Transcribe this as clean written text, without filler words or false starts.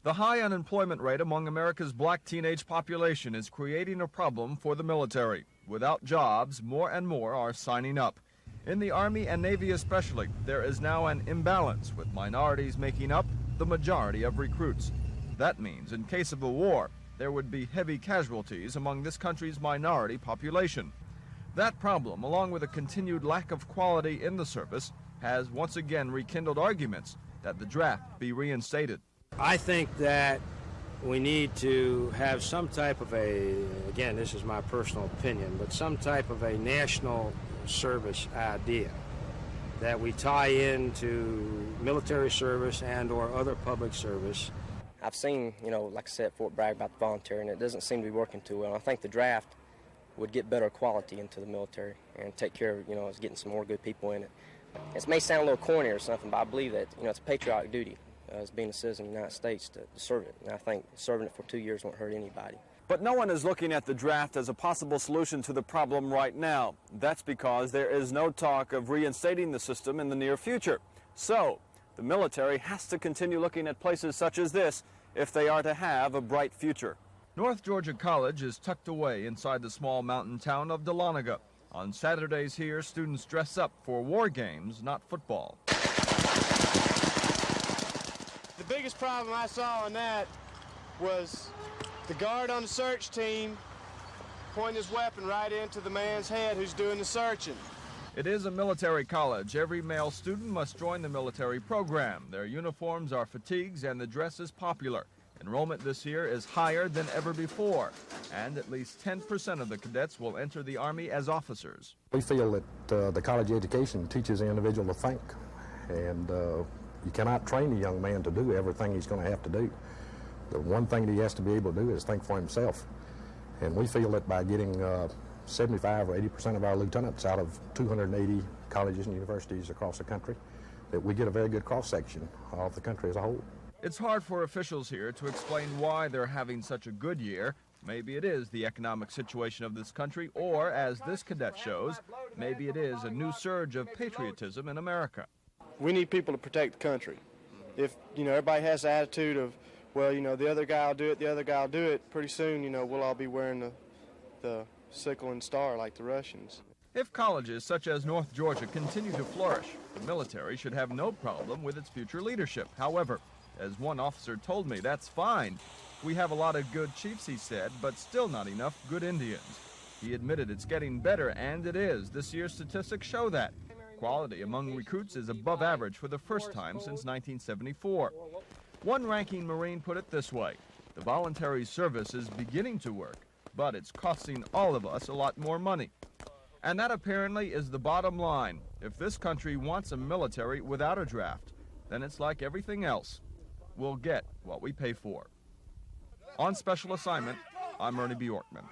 The high unemployment rate among America's black teenage population is creating a problem for the military. Without jobs, more and more are signing up. In the Army and Navy especially, there is now an imbalance, with minorities making up the majority of recruits. That means in case of a war, there would be heavy casualties among this country's minority population. That problem, along with a continued lack of quality in the service, has once again rekindled arguments that the draft be reinstated. I think that we need to have some type of again, this is my personal opinion, but some type of a national service idea that we tie into military service and or other public service. I've seen, like I said, Fort Bragg about the voluntary, and it doesn't seem to be working too well. I think the draft would get better quality into the military and take care of, getting some more good people in it. It may sound a little corny or something, but I believe that, it's a patriotic duty as being a citizen of the United States to serve it. And I think serving it for 2 years won't hurt anybody. But no one is looking at the draft as a possible solution to the problem right now. That's because there is no talk of reinstating the system in the near future. So, the military has to continue looking at places such as this if they are to have a bright future. North Georgia College is tucked away inside the small mountain town of Dahlonega. On Saturdays here, students dress up for war games, not football. The biggest problem I saw in that was the guard on the search team pointing his weapon right into the man's head who's doing the searching. It is a military college. Every male student must join the military program. Their uniforms are fatigues and the dress is popular. Enrollment this year is higher than ever before, and at least 10% of the cadets will enter the Army as officers. We feel that the college education teaches the individual to think, and you cannot train a young man to do everything he's going to have to do. The one thing that he has to be able to do is think for himself, and we feel that by getting 75 or 80% of our lieutenants out of 280 colleges and universities across the country, that we get a very good cross-section of the country as a whole. It's hard for officials here to explain why they're having such a good year. Maybe it is the economic situation of this country, or, as this cadet shows, maybe it is a new surge of patriotism in America. We need people to protect the country. If, everybody has the attitude of, well, the other guy will do it, the other guy will do it, pretty soon, we'll all be wearing the sickle and star like the Russians. If colleges such as North Georgia continue to flourish, the military should have no problem with its future leadership. However, as one officer told me, that's fine. We have a lot of good chiefs, he said, but still not enough good Indians. He admitted it's getting better, and it is. This year's statistics show that. Quality among recruits is above average for the first time since 1974. One ranking Marine put it this way: the voluntary service is beginning to work, but it's costing all of us a lot more money. And that apparently is the bottom line. If this country wants a military without a draft, then it's like everything else. We'll get what we pay for. On special assignment, I'm Ernie Bjorkman.